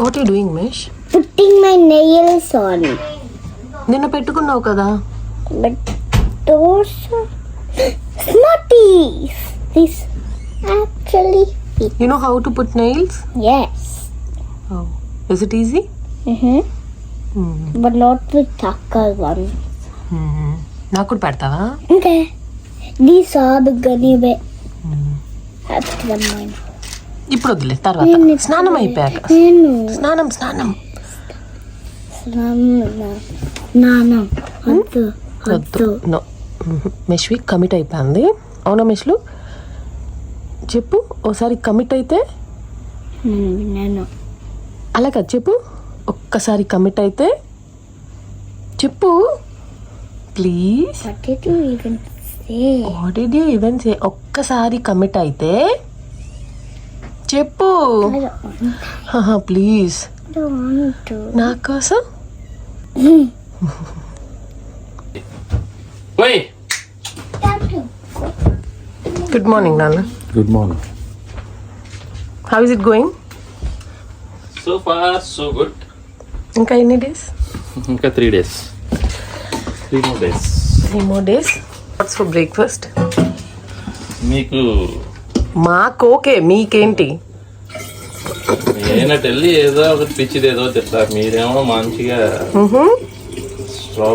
What you doing మిష్? Putting my nails on. నిన్న పెట్టుకున్నావు కదా. But those are smarties. This actually fit. You know how to put nails? Yes. Oh. Is it easy? But not with tucker one. నాకు కూడా పెడతావా? Okay. These are the gunny bit. After mine. ఇప్పుడు వద్దులే, తర్వాత స్నానం అయిపోయాక. స్నానం వద్దు. నో, మెష్వి కమిట్ అయిపోయింది. అవునా మెష్లు చెప్పు ఓసారి కమిట్ అయితే. అలా కాదు చెప్పు, ఒక్కసారి కమిట్ అయితే చెప్పు please. What did you even say? ఒక్కసారి కమిట్ అయితే చెప్పు ప్లీజ్ నా కోసం. గుడ్ మార్నింగ్ నాన్న. Good morning. How is it going? So far, so good. ఇంకా ఎన్ని డేస్? ఇంకా 3 days. 3 more days. 3 more days. What's for breakfast? మీకు మాకు ఓకే, మీకేంటి? నేనట్టు వెళ్ళి ఏదో ఒకటి పిచ్చిది ఏదో చెప్తారు, మీరేమో మంచిగా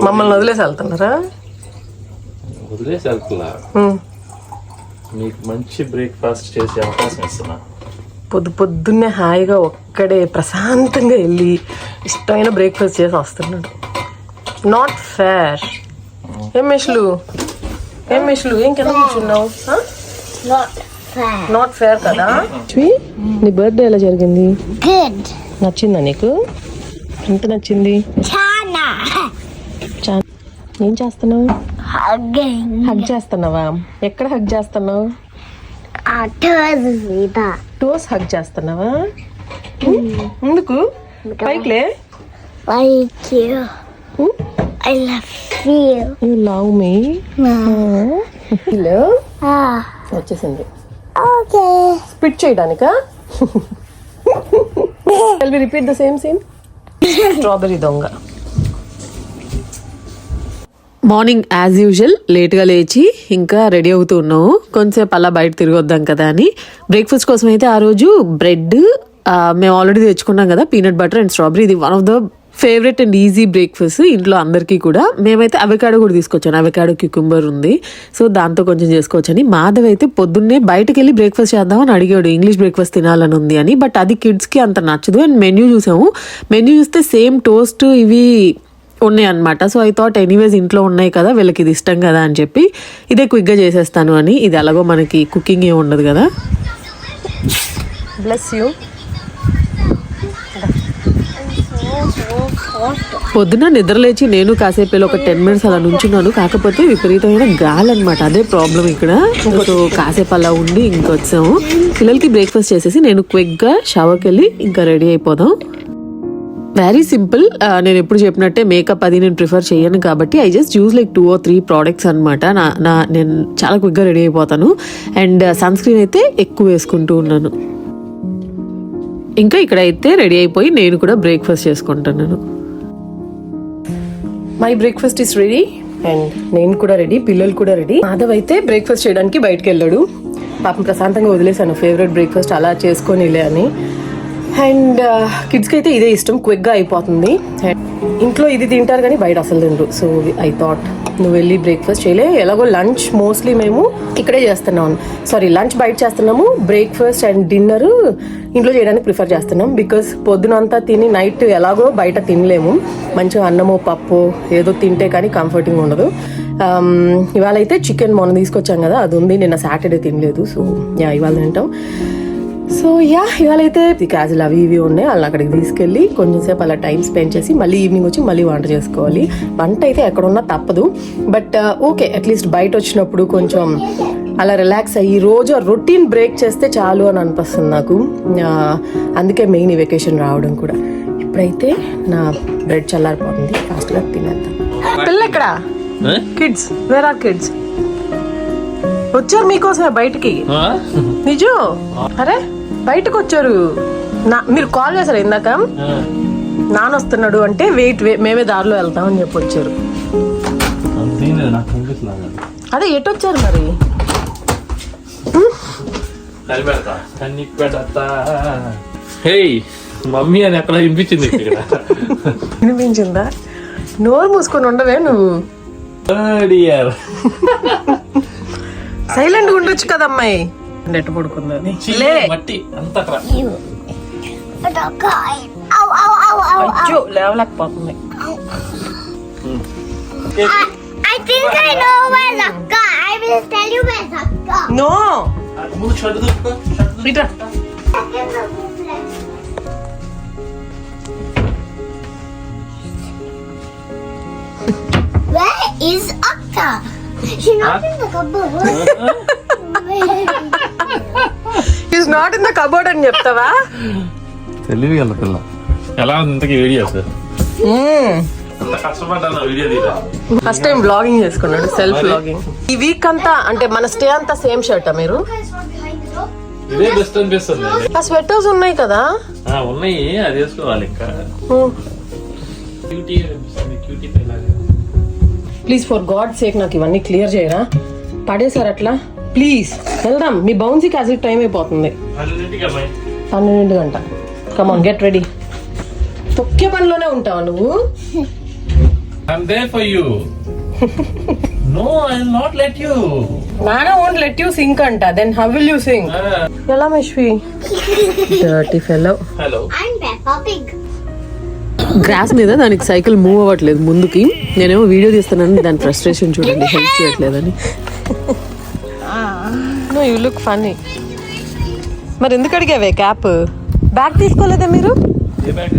మమ్మల్ని వదిలేసి వెళ్తున్నారా? వదిలేసి వెళ్తున్నా. మీకు మంచి బ్రేక్ఫాస్ట్ చేసే అవకాశం ఇస్తున్నా. పొద్దున్నే హాయిగా ఒక్కడే ప్రశాంతంగా వెళ్ళి ఇష్టమైన బ్రేక్ఫాస్ట్ చేసి వస్తున్నాడు. Not fair. ఏం మెష్లు ఏం కింద కూర్చున్నావు? నాట్ ఫేర్ కదా. నీ బర్త్డే ఎలా జరిగింది? Good. నచ్చిందా నీకు? ఎంత నచ్చింది? ఏం చేస్తున్నావు? హగ్ చేస్తున్నావా? ఎక్కడ హగ్ చేస్తున్నావు? టోస్ హగ్ చేస్తున్నావా? ఎందుకు? పైకిలే. I love you. You love me? Hello వచ్చేసింది. Okay. స్పిట్ చేయడానికా? Shall we repeat the same scene? Strawberry దొంగ. మార్నింగ్ యాజ్ యూజువల్ లేట్గా లేచి ఇంకా రెడీ అవుతూ ఉన్నాము. కొంచెంసేపు అలా బయట తిరిగొద్దాం కదా అని. బ్రేక్ఫాస్ట్ కోసం అయితే ఆ రోజు బ్రెడ్ మేము ఆల్రెడీ తెచ్చుకున్నాం కదా, పీనట్ బటర్ అండ్ స్ట్రాబెరీ. ఇది one of the favourite and easy breakfast ఇంట్లో అందరికీ కూడా. మేమైతే అవకాడో కూడా తీసుకొచ్చాను, అవకాడో క్యూకుంబర్ ఉంది, సో దాంతో కొంచెం చేసుకోవచ్చని. మాధవ్ అయితే పొద్దున్నే బయటకు వెళ్ళి బ్రేక్ఫాస్ట్ చేద్దామని అడిగాడు, ఇంగ్లీష్ బ్రేక్ఫాస్ట్ తినాలని ఉంది అని. బట్ అది కిడ్స్కి అంత నచ్చదు. అండ్ మెన్యూ చూసాము, మెన్యూ చూస్తే సేమ్ టోస్ట్ ఇవి ఉన్నాయి అనమాట. సో ఐ థాట్ ఎనీవేస్ ఇంట్లో ఉన్నాయి కదా, వీళ్ళకి ఇది ఇష్టం కదా అని చెప్పి ఇదే క్విక్గా చేసేస్తాను అని. ఇది ఎలాగో మనకి కుకింగ్ ఏమి ఉండదు కదా. Bless you. పొద్దున నిద్రలేచి నేను కాసేపు వెళ్ళి ఒక 10 minutes అలా నుంచున్నాను. కాకపోతే విపరీతమైన గాలి అనమాట, అదే ప్రాబ్లం ఇక్కడ. సో కాసేపు అలా ఉండి ఇంకొచ్చాము. పిల్లలకి బ్రేక్ఫాస్ట్ చేసేసి నేను క్విక్గా షవర్కి వెళ్ళి ఇంకా రెడీ అయిపోదాం. Very simple. నేను ఎప్పుడు చెప్పినట్టే మేకప్ అది నేను ప్రిఫర్ చేయను కాబట్టి I just use like 2 or 3 products అనమాట. నేను చాలా క్విక్గా రెడీ అయిపోతాను. అండ్ సన్ స్క్రీన్ అయితే ఎక్కువ వేసుకుంటూ ఉన్నాను. ఇంకా ఇక్కడైతే రెడీ అయిపోయి నేను కూడా బ్రేక్ఫాస్ట్ చేసుకుంటున్నాను. My breakfast is ready and నేను కూడా రెడీ, పిల్లలు కూడా రెడీ. మాధవ్ అయితే బ్రేక్ఫాస్ట్ చేయడానికి బయటకు వెళ్ళాడు. పాపం ప్రశాంతంగా వదిలేశాను, ఫేవరెట్ బ్రేక్ఫాస్ట్ అలా చేసుకొని వెళ్ళే అని. అండ్ కిడ్స్కి అయితే ఇదే ఇష్టం, క్విక్గా అయిపోతుంది. ఇంట్లో ఇది తింటారు కానీ బయట అసలు తినరు. సో ఐ థాట్ నువ్వు వెళ్ళి బ్రేక్ఫాస్ట్ చేయలే, ఎలాగో లంచ్ మోస్ట్లీ మేము ఇక్కడే చేస్తున్నాం. సారీ, లంచ్ బయట చేస్తున్నాము, బ్రేక్ఫాస్ట్ అండ్ డిన్నర్ ఇంట్లో చేయడానికి ప్రిఫర్ చేస్తున్నాం. బికాస్ పొద్దునంతా తిని నైట్ ఎలాగో బయట తినలేము. మంచిగా అన్నము పప్పు ఏదో తింటే కానీ కంఫర్టింగ్ ఉండదు. ఇవాళ అయితే చికెన్ మొన్న తీసుకొచ్చాం కదా, అది ఉంది. నిన్న సాటర్డే తినలేదు, సో ఇవాళ తింటాం. సో ఇవాళ అయితే క్యాజులు అవి ఇవి ఉన్నాయి, వాళ్ళని అక్కడికి తీసుకెళ్ళి కొంచెం సేపు అలా టైం స్పెండ్ చేసి మళ్ళీ ఈవినింగ్ వచ్చి మళ్ళీ వంట చేసుకోవాలి. వంట అయితే ఎక్కడున్నా తప్పదు, బట్ ఓకే అట్లీస్ట్ బయట వచ్చినప్పుడు కొంచెం అలా రిలాక్స్ అయ్యి రోజు రొటీన్ బ్రేక్ చేస్తే చాలు అని అనిపిస్తుంది నాకు. అందుకే మెయిన్ ఈ వెకేషన్ రావడం కూడా. ఇప్పుడైతే నా బ్రెడ్ చల్లారిపోతుంది, ఫాస్ట్గా తినేద్దాం. పిల్ల ఎక్కడ? Kids, where are kids? వచ్చారు మీకోసమే బయటికి. నిజం? అరే బయటకు వచ్చారు. మీరు కాల్ చేశారు ఇందాక, నాన్న వస్తున్నాడు అంటే వెయిట్ మేమే దారిలో వెళ్తామని చెప్పి వచ్చారు. నాకు కనిపిస్తుంది. అదే ఎటు వచ్చారు మరి? హే మమ్మీ అని ఎక్కడ వినిపించింది ఇక్కడ. వినిపించిందా? నోరు మూసుకొని ఉండవే నువ్వు. సైలెంట్ ఉండొచ్చు కదా అమ్మాయి. నెట్టు పడుకుందని లే. మట్టి అంతా Ow, ow, ow, ow, ow. అయ్యో లేవలేకపోతుంది. I think I know where Zakka. I will tell you where Zakka. No ముందు షర్ట్ దొరుకుతా. ఇట్రా. Where is Akka? She's not in the cupboard. Is not in the cupboard అని చెప్తావా? తెలివి గల పిల్ల. ఎలా ఉంది ఇంతకీ వీడియో సార్? అంత కష్టపడ్డాను వీడియో తీయడా. ఫస్ట్ టైం బ్లాగింగ్ చేసుకున్నాడు, సెల్ఫ్ బ్లాగింగ్. ఈ వీక్ అంతా అంటే మన స్టే అంతా సేమ్ షర్టా మీరు? ఇదే బెస్ట్ అనిపిస్తుంది. ఆ స్వెటర్స్ ఉన్నాయి కదా. ఉన్నాయి, అది వేసుకోవాలి ఇంకా. క్యూటీ అనిపిస్తుంది, క్యూటీ లాగా. ప్లీజ్ ఫర్ గాడ్ సేక్ నాకు ఇవన్నీ క్లియర్ చేయరా. పడేసారు అట్లా. ప్లీజ్ వెళ్దాం. మీ బౌన్సీ క్యాసిల్ టైం అయిపోతుంది. 12 గంట. Come on get ready. తొక్కే పనిలోనే ఉంటావా నువ్వు? I'm there for you. No, I'll not let you. Nana won't let you sing అంట. Then how will you sing? ఎలా మిష్వి? Dirty fellow. Hello. I'm Peppa Pig. Grass మీద దానికి సైకిల్ మూవ్ అవ్వట్లేదు ముందుకి. నేనేమో వీడియో తీస్తున్నాను, దాని ఫ్రస్ట్రేషన్ చూడండి, హెల్ప్ చేయట్లేదని. No, you look funny. మరి ఎందుకు అడిగావే క్యాప్? బ్యాగ్ తీసుకోలేదా మీరు? ఏ బ్యాగ్?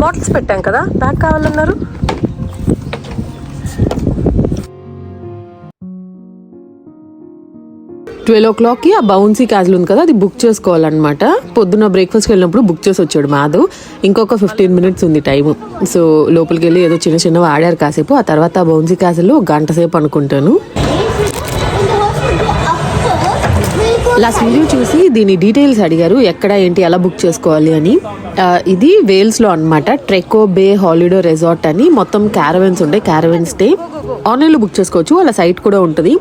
బాటిల్స్ పెట్టాం కదా, బ్యాగ్ కావాలన్నారు. $12 ఆ బౌన్సీ క్యాజిల్ ఉంది కదా, అది బుక్ చేసుకోవాలన్నమాట. పొద్దున్న బ్రేక్ఫాస్ట్కి వెళ్ళినప్పుడు బుక్ చేసి వచ్చాడు మాధవ్. ఇంకొక 15 minutes ఉంది టైం. సో లోపలికి వెళ్ళి ఏదో చిన్న చిన్నవి ఆడారు కాసేపు. ఆ తర్వాత ఆ బౌన్సీ క్యాజిల్లో 1 గంట సేపు అనుకుంటాను. లాస్ట్ వీడియో చూసి దీని డీటెయిల్స్ అడిగారు, ఎక్కడ ఏంటి ఎలా బుక్ చేసుకోవాలి అని. ఇది వేల్స్లో అన్నమాట. ట్రెకో బే హాలిడే రిసార్ట్ అని మొత్తం క్యారవెన్స్ ఉంటాయి. క్యారవెన్ స్టే ఆన్లైన్లో బుక్ చేసుకోవచ్చు, వాళ్ళ సైట్ కూడా ఉంటుంది.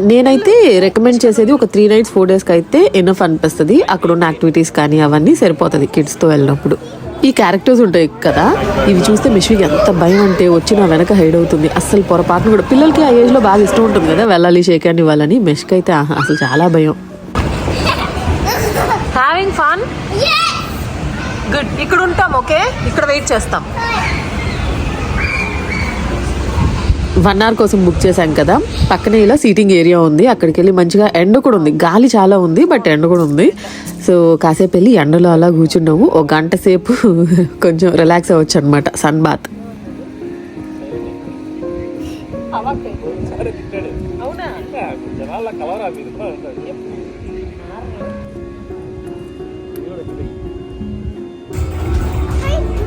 నేనైతే రికమెండ్ చేసేది ఒక 3 nights 4 days అయితే ఎనఫ్ అనిపిస్తుంది. అక్కడ ఉన్న యాక్టివిటీస్ కానీ అవన్నీ సరిపోతుంది కిడ్స్తో వెళ్ళినప్పుడు. ఈ క్యారెక్టర్స్ ఉంటాయి కదా, ఇవి చూస్తే మిష్వికి ఎంత భయం అంటే వచ్చి నా వెనక హైడ్ అవుతుంది. అస్సలు పొరపాటును కూడా, పిల్లలకి ఆ ఏజ్లో బాగా ఇష్టం ఉంటుంది కదా వెళ్ళాలి షేక్ హ్యాండ్ ఇవ్వాలని. మిష్కి అయితే అసలు చాలా భయం. Having fun? గుడ్. ఇక్కడ ఉంటాం, ఓకే? ఇక్కడ వెయిట్ చేస్తాం. 1 hour కోసం బుక్ చేశాం కదా, పక్కనే ఇలా సీటింగ్ ఏరియా ఉంది. అక్కడికి వెళ్ళి మంచిగా ఎండ కూడా ఉంది, గాలి చాలా ఉంది బట్ ఎండ కూడా ఉంది. సో కాసేపు వెళ్ళి ఎండలో అలా కూర్చున్నాము. 1 గంట సేపు కొంచెం రిలాక్స్ అవ్వచ్చు అనమాట. Sun bath.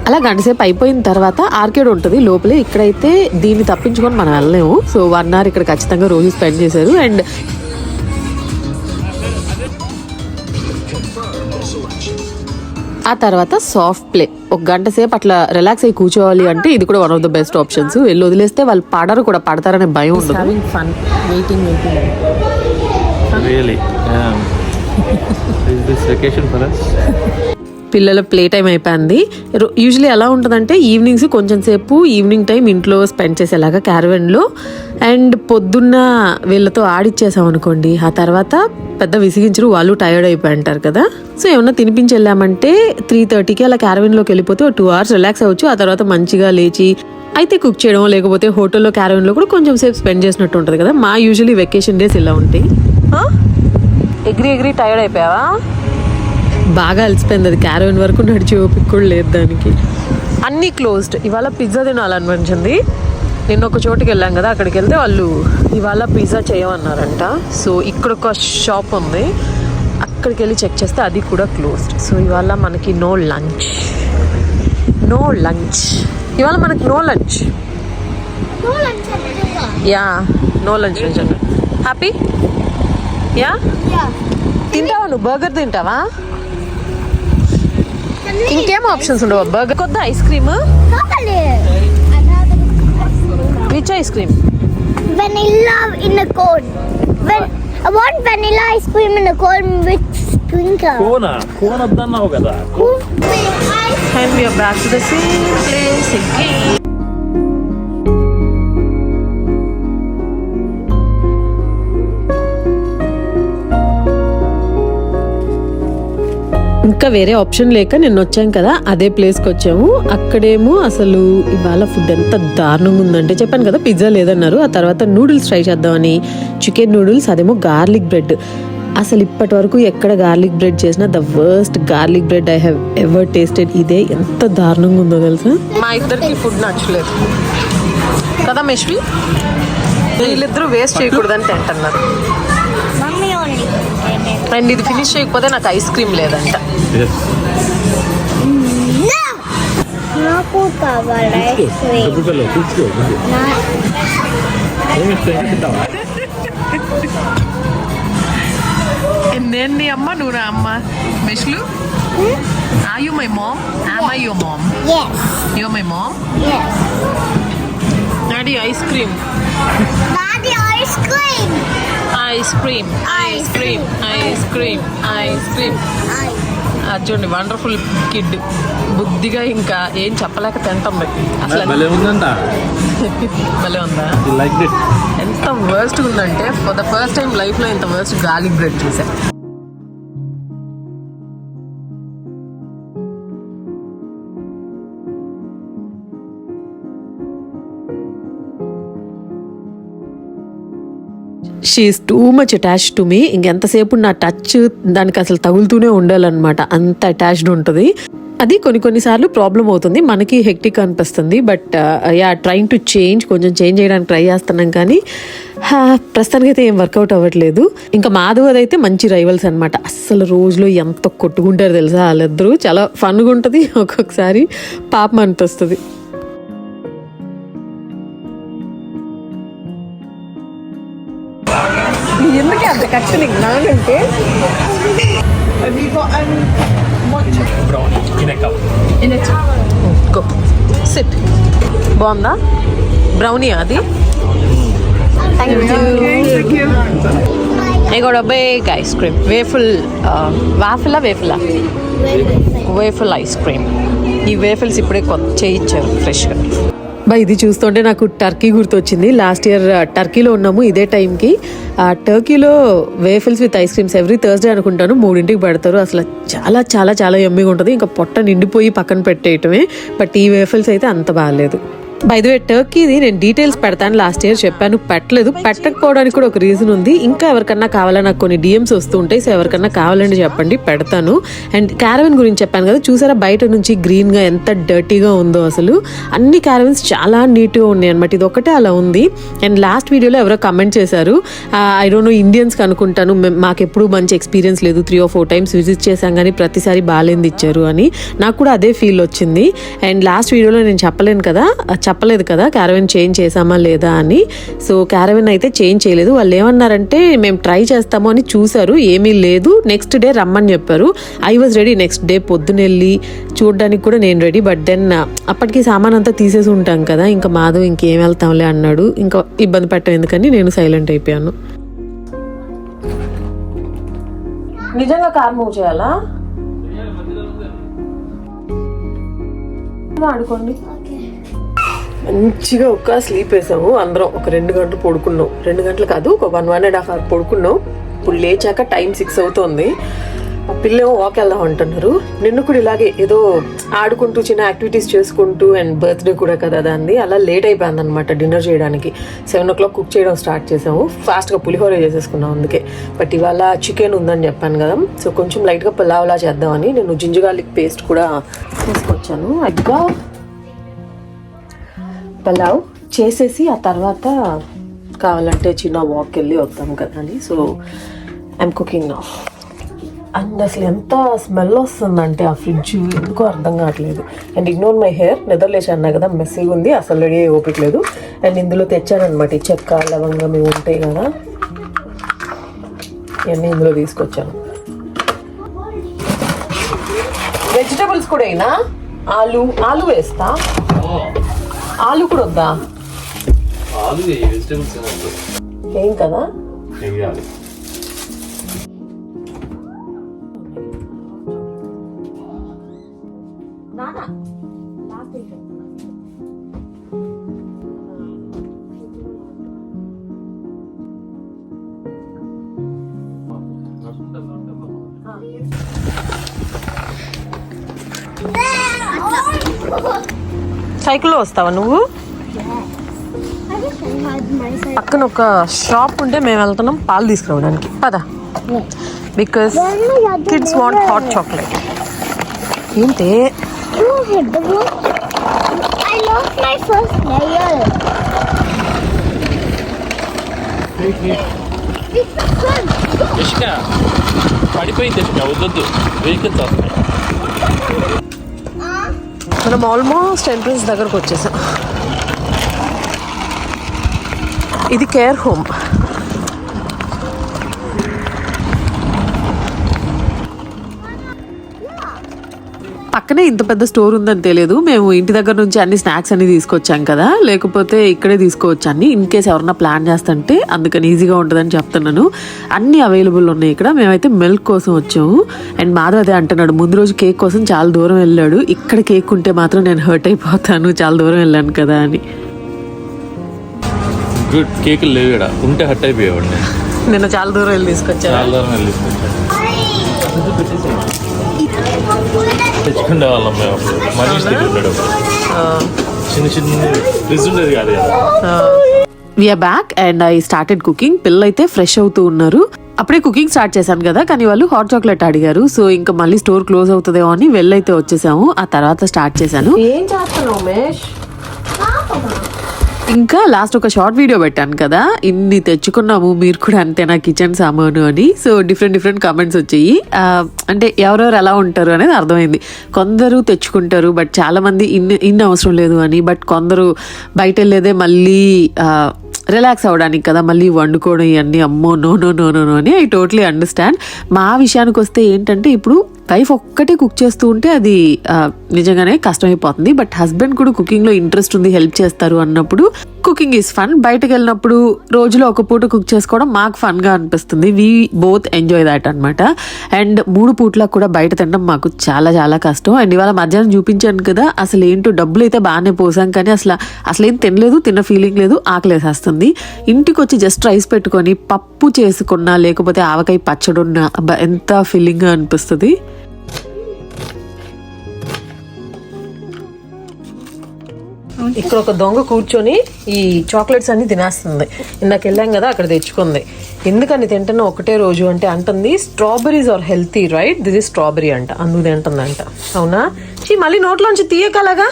అలా గంటసేపు అయిపోయిన తర్వాత ఆర్కేడ్ ఉంటుంది లోపలే. ఇక్కడైతే దీన్ని తప్పించుకొని మనం వెళ్ళలేము. సో 1 hour ఇక్కడ ఖచ్చితంగా రోజు స్పెండ్ చేశారు. అండ్ ఆ తర్వాత సాఫ్ట్ ప్లే 1 గంట సేపు అట్లా రిలాక్స్ అయ్యి కూర్చోవాలి అంటే ఇది కూడా one of the best options. వెళ్ళి వదిలేస్తే వాళ్ళు పాడరు కూడా, పడతారనే భయం ఉండదు. Fun waiting. Really? Yeah. Is this vacation for us? పిల్లల ప్లే టైం అయిపోయింది. యూజువలీ ఎలా ఉంటుందంటే ఈవినింగ్స్ కొంచెం సేపు ఈవినింగ్ టైం ఇంట్లో స్పెండ్ చేసేలాగా క్యారవెన్లో. అండ్ పొద్దున్న వీళ్ళతో ఆడిచ్చేసాం అనుకోండి, ఆ తర్వాత పెద్ద విసిగించరు, వాళ్ళు టైర్డ్ అయిపోయి అంటారు కదా. సో ఏమన్నా తినిపించి వెళ్ళామంటే 3:30కి అలా క్యారవెన్లోకి వెళ్ళిపోతే 2 hours రిలాక్స్ అవ్వచ్చు. ఆ తర్వాత మంచిగా లేచి అయితే కుక్ చేయడం, లేకపోతే హోటల్లో క్యారవెన్లో కూడా కొంచెం సేపు స్పెండ్ చేసినట్టు ఉంటుంది కదా. మా యూజువలీ వెకేషన్ డేస్ ఇలా ఉంటాయి. ఎగిరి టైర్డ్ అయిపోయావా? బాగా అలసిపోయింది, అది క్యారవెన్ వరకు నడిచి ఓపిక కూడా లేదు దానికి. అన్నీ క్లోజ్డ్. ఇవాళ పిజ్జా తినాలనిపించింది. నిన్న ఒక చోటుకి వెళ్ళాం కదా, అక్కడికి వెళ్తే వాళ్ళు ఇవాళ పిజ్జా చేయమన్నారంట. సో ఇక్కడ ఒక షాప్ ఉంది, అక్కడికి వెళ్ళి చెక్ చేస్తే అది కూడా క్లోజ్డ్. సో ఇవాళ మనకి నో లంచ్. ఇవాళ మనకి no lunch. Yeah, no lunch. నిజంగా హ్యాపీ? యా. తింటావా నువ్వు? బర్గర్ తింటావా? ఇంకేం ఆప్షన్స్ ఉండవు అబ్బా కొత్త ice cream which ice cream Vanilla in a cone. I want vanilla ice cream in a cone with sprinkle. కోన వద్దన్నావు కదా. and we are back to the same place again. ఇంకా వేరే ఆప్షన్ లేక నేను వచ్చాను కదా అదే ప్లేస్కి వచ్చాము. అక్కడేమో అసలు ఇవాళ ఫుడ్ ఎంత దారుణంగా ఉందంటే చెప్పాను కదా పిజ్జా లేదన్నారు. ఆ తర్వాత నూడిల్స్ ట్రై చేద్దామని చికెన్ నూడిల్స్, అదేమో గార్లిక్ బ్రెడ్. అసలు ఇప్పటి వరకు ఎక్కడ గార్లిక్ బ్రెడ్ చేసినా the worst garlic bread I have ever tasted. ఇదే ఎంత దారుణంగా ఉందో తెలుసా. మా ఇద్దరికి ఫుడ్ నచ్చలేదు కదా మెష్వి, వీళ్ళిద్దరూ వేస్ట్ చేయకూడదని తింటున్నారు. Mummy only. అండ్ ఇది ఫినిష్ చేయకపోతే నాకు ఐస్ క్రీమ్ లేదంట. No! నాకు కావాలి ice cream. నేను నీ అమ్మ నువ్వు నా అమ్మ మెష్లు. Are you my mom? Am I your mom? Yes. You're my mom? Yes. Daddy, ice cream. Daddy, ice cream. Ice cream. Ice cream. Ice cream. Ice cream. చూడండి వండర్ఫుల్ కిడ్, బుద్ధిగా ఇంకా ఏం చెప్పలేక తింటుంది అసలు. భలే ఉందంట. భలే ఉందా? Like this. ఎంత వర్స్ట్ ఉందంటే for the first time life లో ఇంత వర్స్ట్ గార్లిక్ బ్రెడ్ చూసా. She's too much attached to me. ఇంకెంతసేపు నా టచ్ దానికి అసలు తగులుతూనే ఉండాలన్నమాట, అంత అటాచ్డ్ ఉంటుంది. అది కొన్నిసార్లు ప్రాబ్లం అవుతుంది, మనకి హెక్టిక్ అనిపిస్తుంది. But yeah trying to change, కొంచెం చేంజ్ చేయడానికి ట్రై చేస్తున్నాం కానీ ప్రస్తుతానికి అయితే ఏం వర్కౌట్ అవ్వట్లేదు. ఇంకా మాధవ్ అదైతే మంచి రైవల్స్ అనమాట. అస్సలు రోజులో ఎంత కొట్టుకుంటారు తెలుసా వాళ్ళిద్దరూ. చాలా ఫన్గా ఉంటుంది, ఒక్కొక్కసారి పాపం అనిపిస్తుంది. ఎందుకే అంత కక్ష నీకు నానంటే? సిట్. బాగుందా బ్రౌనీ అది? కూడా big ice cream, waffle waffle ice cream. ఈ వేఫుల్స్ ఇప్పుడే చేయించారు ఫ్రెష్గా. ఇది చూస్తుంటే నాకు టర్కీ గుర్తొచ్చింది. లాస్ట్ ఇయర్ టర్కీలో ఉన్నాము ఇదే టైంకి. టర్కీలో waffles with ice creams every Thursday అనుకుంటాను 3ంటికి పెడతారు. అసలు చాలా చాలా చాలా యమ్మీగా ఉంటుంది. ఇంకా పొట్ట నిండిపోయి పక్కన పెట్టేయటమే. బట్ ఈ వేఫల్స్ అయితే అంత బాగాలేదు. బై ద వే టర్కీది నేను డీటెయిల్స్ పెడతాను, లాస్ట్ ఇయర్ చెప్పాను, పెట్టలేదు. పెట్టకపోవడానికి కూడా ఒక రీజన్ ఉంది. ఇంకా ఎవరికన్నా కావాలా, నాకు కొన్ని డిఎమ్స్ వస్తూ ఉంటాయి. సో ఎవరికన్నా కావాలంటే చెప్పండి, పెడతాను. అండ్ క్యారవెన్ గురించి చెప్పాను కదా, చూసారా బయట నుంచి గ్రీన్గా ఎంత డర్టీగా ఉందో. అసలు అన్ని క్యారవెన్స్ చాలా నీట్గా ఉన్నాయి అనమాట, ఇది ఒకటే అలా ఉంది. అండ్ లాస్ట్ వీడియోలో ఎవరో కమెంట్ చేశారు, ఐ డోంట్ నో ఇండియన్స్కి అనుకుంటాను, మాకు ఎప్పుడు మంచి ఎక్స్పీరియన్స్ లేదు, 3 or 4 times విజిట్ చేశాం కానీ ప్రతిసారి బాగాలేంది ఇచ్చారు అని. నాకు కూడా అదే ఫీల్ వచ్చింది. అండ్ లాస్ట్ వీడియోలో నేను చెప్పలేదు కదా క్యారవెన్ చేంజ్ చేసామా లేదా అని. సో క్యారవెన్ అయితే చేంజ్ చేయలేదు. వాళ్ళు ఏమన్నారంటే మేము ట్రై చేస్తాము అని చూసారు, ఏమీ లేదు, నెక్స్ట్ డే రమ్మని చెప్పారు. I was ready, next day పొద్దునెళ్ళి చూడడానికి కూడా నేను రెడీ. బట్ దెన్ అప్పటికి సామాన్ అంతా తీసేసి ఉంటాం కదా, ఇంకా మాధవ్ ఇంకేం వెళ్తాంలే అన్నాడు. ఇంకా ఇబ్బంది పెట్టడం ఎందుకని నేను సైలెంట్ అయిపోయాను. నిజంగా కార్ మూవ్ చేయాలా? ఆడుకోండి. మంచిగా ఒక స్లీప్ వేసాము అందరం. ఒక 2 గంటలు పడుకున్నాం. 2 గంటలు కాదు, ఒక 1.5 hour పడుకున్నాం. ఇప్పుడు లేచాక టైం 6 అవుతుంది. పిల్లలు వాక్ వెళ్దాం అంటున్నారు. నిన్ను కూడా ఇలాగే ఏదో ఆడుకుంటూ చిన్న యాక్టివిటీస్ చేసుకుంటూ, అండ్ బర్త్డే కూడా కదా దాన్ని, అలా లేట్ అయిపోయింది అనమాట డిన్నర్ చేయడానికి. 7 o'clock కుక్ చేయడం స్టార్ట్ చేసాము. ఫాస్ట్గా పులిహోర చేసేసుకున్నాం అందుకే. బట్ ఇవాళ చికెన్ ఉందని చెప్పాను కదా, సో కొంచెం లైట్గా పులావ్లా చేద్దామని నేను జింజర్ గార్లిక్ పేస్ట్ కూడా తీసుకొచ్చాను. అగ్గా పులావ్ చేసేసి ఆ తర్వాత కావాలంటే చిన్న వాక్ వెళ్ళి వద్దాం కదా అని. So I'm cooking now. And అసలు ఎంత స్మెల్ వస్తుందంటే ఆ ఫ్రిడ్జ్ ఎందుకో అర్థం కావట్లేదు. అండ్ ఇగ్నోర్ మై హెయిర్, నిద్రలేసి అన్నా కదా మెస్సీగా ఉంది, అసలు రెడీ ఓపిక లేదు. అండ్ ఇందులో తెచ్చానమాట ఈ చెక్క లవంగం ఇవి ఉంటాయి కదా, ఇవన్నీ ఇందులో తీసుకొచ్చాను. వెజిటబుల్స్ కూడా అయినా ఆలు వేస్తా. ఆలు కూడా వద్దా? ఆలు వెజిటేబుల్స్ ఏం కదా. వేయాలి. సైకిల్లో వస్తావా నువ్వు? పక్కన ఒక షాప్ ఉంటే మేము వెళ్తున్నాం పాలు తీసుకురావడానికి. పదా, because kids want hot chocolate. ఏంటి I lost my first layer. పడిపోయింది వద్దొద్దు, వెహికల్స్ వస్తాయి. మనం ఆల్మోస్ట్ ఎంట్రన్స్ దగ్గరకు వచ్చేసాం. ఇది కేర్ హోమ్. పక్కనే ఇంత పెద్ద స్టోర్ ఉందని తెలియదు. మేము ఇంటి దగ్గర నుంచి అన్ని స్నాక్స్ అన్ని తీసుకొచ్చాం కదా, లేకపోతే ఇక్కడే తీసుకోవచ్చు అన్ని. ఇన్ కేస్ ఎవరన్నా ప్లాన్ చేస్తుంటే అందుకని ఈజీగా ఉంటుందని చెప్తున్నాను. అన్ని అవైలబుల్ ఉన్నాయి ఇక్కడ. మేమైతే మిల్క్ కోసం వచ్చాము. అండ్ మాధవ్ అదే అంటున్నాడు, ముందు రోజు కేక్ కోసం చాలా దూరం వెళ్ళాడు, ఇక్కడ కేక్ ఉంటే మాత్రం నేను హర్ట్ అయిపోతాను, చాలా దూరం వెళ్ళాను కదా అని. గుడ్, కేకులు లేవు ఇక్కడ, ఉంటే హట్ అయిపోయేవాడు. నిన్న చాలా దూరం వెళ్ళి తీసుకొచ్చాను. చాలా దూరం వెళ్ళి తెచ్చుకునే వాళ్ళం మేము. మనీష్ దగ్గర ఉంటాడు, చిన్న చిన్న ఫ్రిడ్జ్ ఉండేది కాదు కదా. We're back and I started cooking. పిల్లలు అయితే ఫ్రెష్ అవుతూ ఉన్నారు. అప్పుడే కుకింగ్ స్టార్ట్ చేశాను కదా, కానీ వాళ్ళు హాట్ చాక్లెట్ అడిగారు. సో ఇంకా మళ్ళీ స్టోర్ క్లోజ్ అవుతుందేమో అని వెళ్ళైతే వచ్చేసాము. ఆ తర్వాత స్టార్ట్ చేశాను. ఏం చేస్తున్నావు ఉమేష్? ఇంకా లాస్ట్ ఒక షార్ట్ వీడియో పెట్టాను కదా, ఇన్ని తెచ్చుకున్నాము మీరు కూడా అంతేనా కిచెన్ సామాను అని. సో డిఫరెంట్ కామెంట్స్ వచ్చాయి. అంటే ఎవరెవరు ఎలా ఉంటారు అనేది అర్థమైంది. కొందరు తెచ్చుకుంటారు బట్ చాలా మంది ఇన్ని అవసరం లేదు అని. బట్ కొందరు బయట వెళ్ళేదే మళ్ళీ రిలాక్స్ అవ్వడానికి కదా, మళ్ళీ వండుకోవడం ఇవన్నీ అమ్మో no no no no no అని. I totally understand. మా విషయానికి వస్తే ఏంటంటే, ఇప్పుడు వైఫ్ ఒక్కటే కుక్ చేస్తూ ఉంటే అది నిజంగానే కష్టమైపోతుంది. బట్ హస్బెండ్ కూడా కుకింగ్లో ఇంట్రెస్ట్ ఉంది, హెల్ప్ చేస్తారు అన్నప్పుడు కుకింగ్ ఈజ్ ఫన్. బయటకు వెళ్ళినప్పుడు రోజులో ఒక పూట కుక్ చేసుకోవడం మాకు ఫన్గా అనిపిస్తుంది. వీ బోత్ ఎంజాయ్ దాట్ అనమాట. అండ్ 3 పూట్ల కూడా బయట తినడం మాకు చాలా చాలా కష్టం. అండ్ ఇవాళ మధ్యాహ్నం చూపించాను కదా, అసలు ఏంటో డబ్బులు అయితే బాగానే పోసాం, కానీ అసలేం తినలేదు, తిన్న ఫీలింగ్ లేదు, ఆకలేసేస్తుంది. ఇంటికి వచ్చి జస్ట్ రైస్ పెట్టుకొని పప్పు చేసుకున్నా లేకపోతే ఆవకాయ పచ్చడి ఉన్నా ఎంత ఫీలింగ్గా అనిపిస్తుంది. ఇక్కడ ఒక దొంగ కూర్చొని ఈ చాక్లెట్స్ అన్ని తినేస్తుంది. ఇందాక వెళ్ళాం కదా, అక్కడ తెచ్చుకుంది. ఎందుకని తింటున్నా ఒకటే రోజు అంటే అంటుంది, strawberries are healthy right, this is strawberry అంట, అందుకు తింటుందంట. అవునా? మళ్ళీ నోట్లోంచి తీయకలాగా.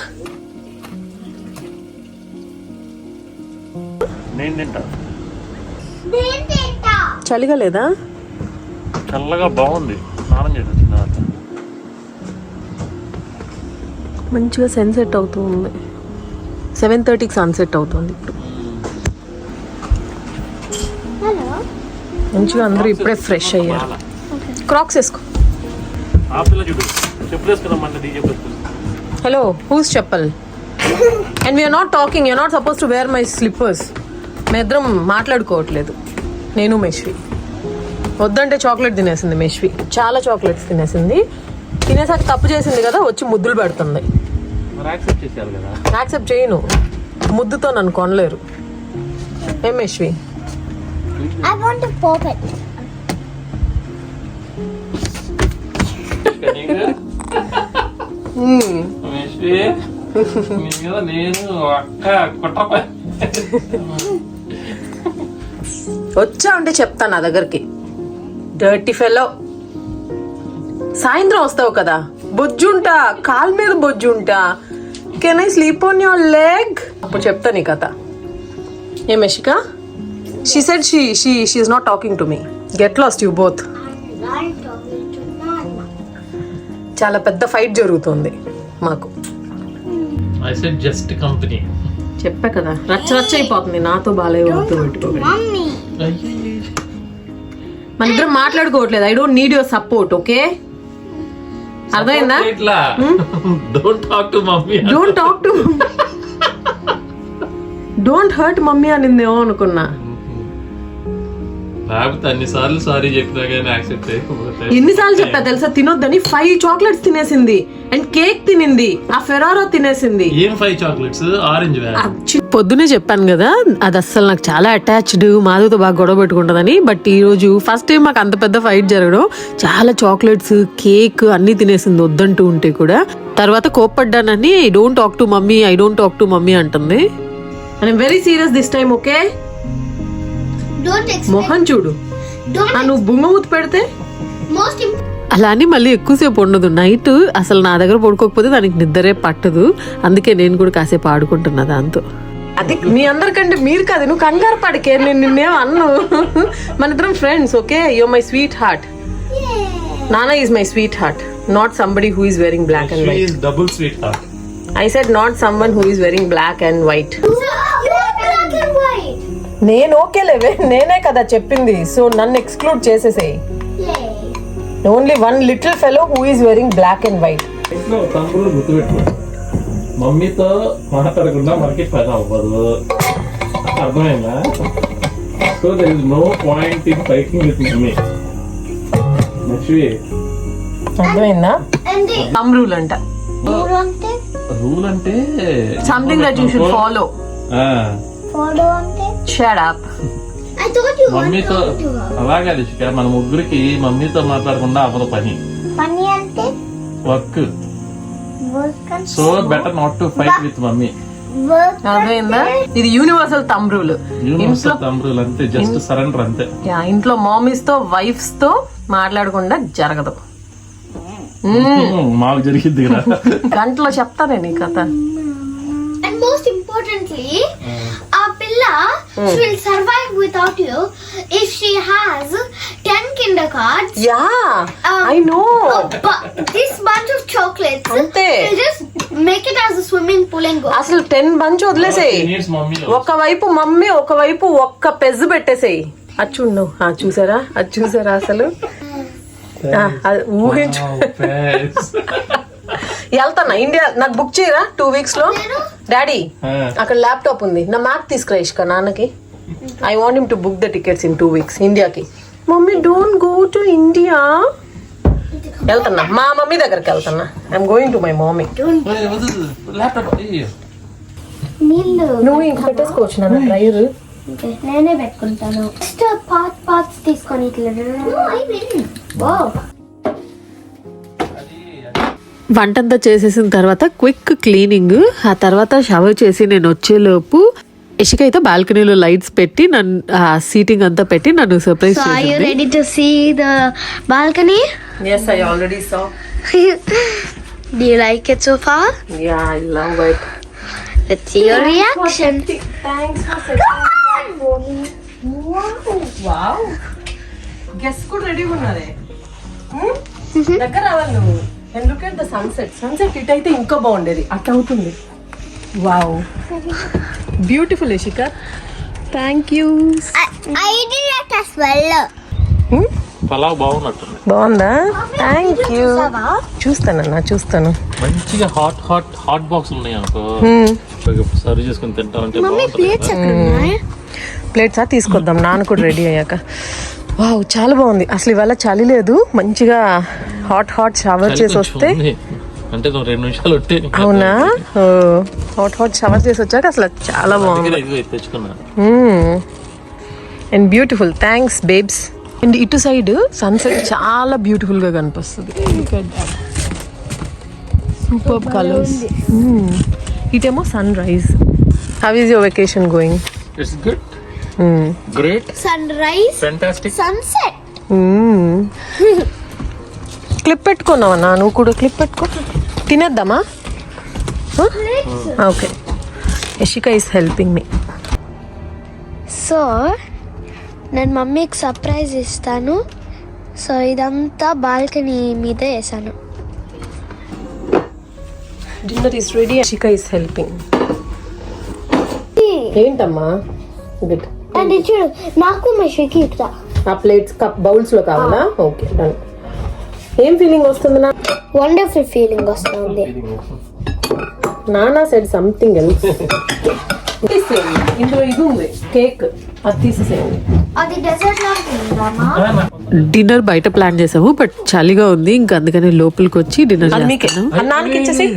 చలిగా లేదా? చల్లగా బాగుంది. స్నానం చేసి మంచిగా సన్సెట్ అవుతూ ఉంది. 7:30కి సన్సెట్ అవుతుంది ఇప్పుడు. మంచిగా అందరూ ఇప్పుడే ఫ్రెష్ అయ్యారు. క్రాక్స్ వేసుకో. Hello, who's chappal? And we're not talking, you're not suppose to wear my slippers. మేమిద్దరం మాట్లాడుకోవట్లేదు, నేను మేష్వి. వద్దంటే చాక్లెట్ తినేసింది మేష్వి, చాలా చాక్లెట్స్ తినేసింది. తినేసాక తప్పు చేసింది కదా, వచ్చి ముద్దులు పెడుతుంది. యాక్సెప్ట్ చేయను, ముద్దుతో నన్ను కొనలేరు. ఏం మేష్వి? I want to pop it. వచ్చా అంటే చెప్తాను నా దగ్గరికి. Dirty fellow. సాయంత్రం వస్తావు కదా, బొజ్జుంటా, కాలు మీద బొజ్జుంటా. Can I sleep on your leg? అప్పుడు చెప్తా నీ కథ. ఏ మెషిక? She said she is not talking to me. Get lost you both. చాలా పెద్ద ఫైట్ జరుగుతుంది మాకు. I said just company. చెప్పా కదా, రచ్చ రచ్చ అయిపోతుంది నాతో బాలయ్య పెట్టుకోవాలి. మన ఇద్దరం మాట్లాడుకోవట్లేదు. I don't need your support, okay? అర్థమైందా? ఇట్లా don't talk to mummy. Don't talk to don't hurt mummy అనిందేమో అనుకున్నా. లేకపోతే అన్నిసార్లు సారీ చెప్పినా కానీ యాక్సెప్ట్ చేయకపోతే ఎన్నిసార్లు చెప్పా తెలుసా తినొద్దని. 5 చాక్లెట్స్ తినేసింది అండ్ కేక్ తినింది, ఆ ఫెరారో తినేసింది. ఏం 5 చాక్లెట్స్? ఆరెంజ్ పొద్దునే చెప్పాను కదా అది అస్సలు నాకు చాలా అటాచ్డ్, మాధవ్తో బాగా గొడవ పెట్టుకుంటుందని. బట్ ఈ రోజు ఫస్ట్ టైం మాకు అంత పెద్ద ఫైట్ జరగడం. చాలా చాక్లెట్స్, కేక్ అన్ని తినేసింది వద్దంటూ ఉంటే కూడా. తర్వాత కోప్పడ్డానని I don't talk to mummy, I don't talk to mummy అంటుంది. I'm very serious this time, okay? Don't expect. మొహం చూడు, Don't. నువ్వు బుంగమూతి పెడితే Most important. అలా అని మళ్ళీ ఎక్కువసేపు ఉండదు. నైట్ అసలు నా దగ్గర పడుకోకపోతే దానికి నిద్రే పట్టదు. అందుకే నేను కూడా కాసేపు ఆడుకుంటున్నా దాంతో. అది మీ అందరికంటే మీరు కాదు, నువ్వు కంగారు పడికే, నేను నిన్నేం అన్ను. మన ఇద్దరం friends, okay? Your my sweet heart. Nana is my sweet heart, not somebody who is wearing black and white. Double sweet heart. I said not someone who is wearing black and white. You are black and white. నేను ఓకేలేవే, నేనే కదా చెప్పింది. So నన్ను exclude చేసేసేయి. Play. Only one little fellow who is wearing black and white. ఇంట్లో తమ్ముడు గుర్తుపెట్టుకో, మమ్మీతో మాట్లాడకుండా మనకి పని అవ్వదు, అర్థమైందా? So there is no point in fighting with mummy. అర్థమైందా? And the సమ్ రూల్ అంట. ante. రూల్ అంటే something that you should follow. Follow ante. Shut up. I thought you wanted మమ్మీతో to. అలాగే రిషిక, మన ముగ్గురికి మమ్మీతో మాట్లాడకుండా అవ్వదు పని, Funny ante. Work. Work and so better not to fight with mummy. work. అర్థమైందా? ఇది universal thumb rule. Universal thumb rule అంతే, జస్ట్ సరెండర్ అంతే. ఇంట్లో మామీస్ తో వైఫ్స్ తో మాట్లాడకుండా జరగదు. మాకు జరిగింది కదా. గంటలో చెప్తానే నీ కథ. And most importantly, our pilla she will survive without you if she has 10 kinder cards. Yeah I know. This bunch of chocolates. Ante. We'll just make it as a swimming pool and go. అసలు 10 bunch వదిలేసేయి. Mummy ఒకవైపు mummy, ఒకవైపు ఒక్క పెజ్ పెట్టేసేయి. అది చూడు, చూసారా, అది చూసారా అసలు అది ఊహించు. వెళ్తానా ఇండియా, నాకు బుక్ చేయరా 2 weeks లో. డాడీ అక్కడ ల్యాప్టాప్ ఉంది, నా మ్యాప్ తీసుకురా ఇష్క నాన్నకి. I want him to book the tickets in 2 weeks ఇండియాకి. Mummy don't go to India. వెళ్తున్నా మా మమ్మీ దగ్గరికి వెళ్తున్నా. I'm going to my mummy. నీళ్ళు నువ్వు ఇంక పెట్టేసుకోవచ్చు నా డ్రైవర్. నేనే పెట్టుకుంటాను. నెక్స్ట్ పార్ట్స్ తీసుకొని ఇట్లా. వంటంతా చేసేసిన తర్వాత క్విక్ క్లీనింగ్. ఆ తర్వాత షవర్ చేసి నేను వచ్చేలోపు ఇషిక అయితే బాల్కనీలో లైట్స్ పెట్టి నన్ను సీటింగ్ అంతా పెట్టి నన్ను సర్ప్రైజ్ So are you చేసింది. ready to see the balcony? Yes, I already saw. Do you like it so far? Yeah, I love it. Let's see your reaction. Thanks for setting. Wow. Guess కూడా రెడీగా ఉన్నదే. దగ్గర రావాలి నువ్వు. And look at the sunset. Sunset it అయితే ఇంకా బాగుండేది, అట్లా అవుతుంది. Wow, beautiful Ishika. Thank you. I did it as well. Pulao బాగున్నట్టుంది. బాగుందా? Thank you. చూస్తానన్నా, చూస్తాను. మంచిగా హాట్ బాక్స్ ఉన్నాయి అనుకో, సర్వ్ చేసుకుని తింటామంటే Plates ఎక్కడ ఉన్నాయి? ప్లేట్సా తీసుకొద్దాం, నాన్న కూడా రెడీ అయ్యాక. వావ్, చాలా బాగుంది. అసలు ఇవాళ చలి లేదు, మంచిగా హాట్ షవర్ చేసి వస్తే. అంటే నువ్వు 2 నిమిషాలు ఉంటే అవునా? హాట్ షవర్ చేసి వచ్చాక అసలు చాలా బాగుంది. తెచ్చుకున్నా. And beautiful. Thanks babes. And ఇటు సైడ్ సన్సెట్ చాలా బ్యూటిఫుల్ గా కనిపిస్తుంది. Super colours. ఇటేమో sunrise. How is your vacation going? It's good, great, Sunrise, fantastic. sunset. Clip పెట్టుకున్నావా? నువ్వు కూడా క్లిప్ పెట్టుకో. తినేద్దామా? Okay. Yashika is helping me. So నేను మమ్మీకి సర్ప్రైజ్ ఇస్తాను. సో ఇదంతా బాల్కనీ మీద వేసాను. Dinner is ready. Yashika is helping. ఏంటమ్మా? గుడ్. అంటే చూడు, నాకు మషికి ఇట్లా. ఆ ప్లేట్స్ కప్ బౌల్స్ లో కావాలా? Okay done. ఏం ఫీలింగ్ వస్తుంది నా వండర్ఫుల్ ఫీలింగ్ వస్తుంది. నానా సెడ్ సంథింగ్ ఎల్స్. ఇందులో ఇది ఉంది కేక్, అది తీసేసేయండి. అది డెజర్ట్ లాగా డిన్నర్ బయట ప్లాన్ చేసాము, బట్ చలిగా ఉంది, ఇంకా అందుకని లోపలికి వచ్చి డిన్నర్ చేస్తున్నాం. అన్నానికి ఇచ్చేసి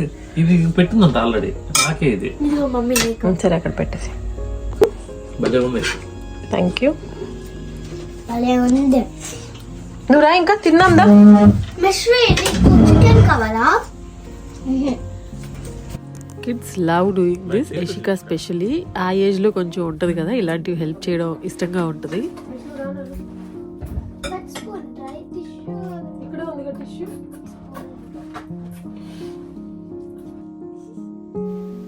ఇది పెట్టిందంట ఆల్రెడీ, నాకే ఇది. మమ్మీ సరే అక్కడ పెట్టేసి. భలే ఉంది. Thank you. అలా ఉంది. నువ్వు రా ఇంకా తిన్నాందా. మిశ్రీ నీకు చికెన్ కావాలా? Kids love doing this. Yashika especially ఆ ఏజ్ లో కొంచెం ఉంటది కదా, ఇలాంటివి హెల్ప్ చేయడం ఇష్టంగా ఉంటది.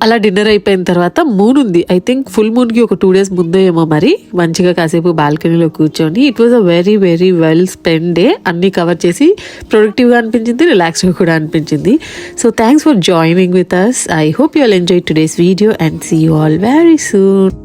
అలా డిన్నర్ అయిపోయిన తర్వాత మూన్ ఉంది, ఐ థింక్ ఫుల్ మూన్ కి ఒక 2 days ముందే ఏమో మరి. మంచిగా కాసేపు బాల్కనీలో కూర్చొని it was a very very well spend day. అన్ని కవర్ చేసి ప్రొడక్టివ్ గా అనిపించింది, రిలాక్స్ గా కూడా అనిపించింది. So thanks for joining with us. I hope you all enjoy today's video and see you all very soon.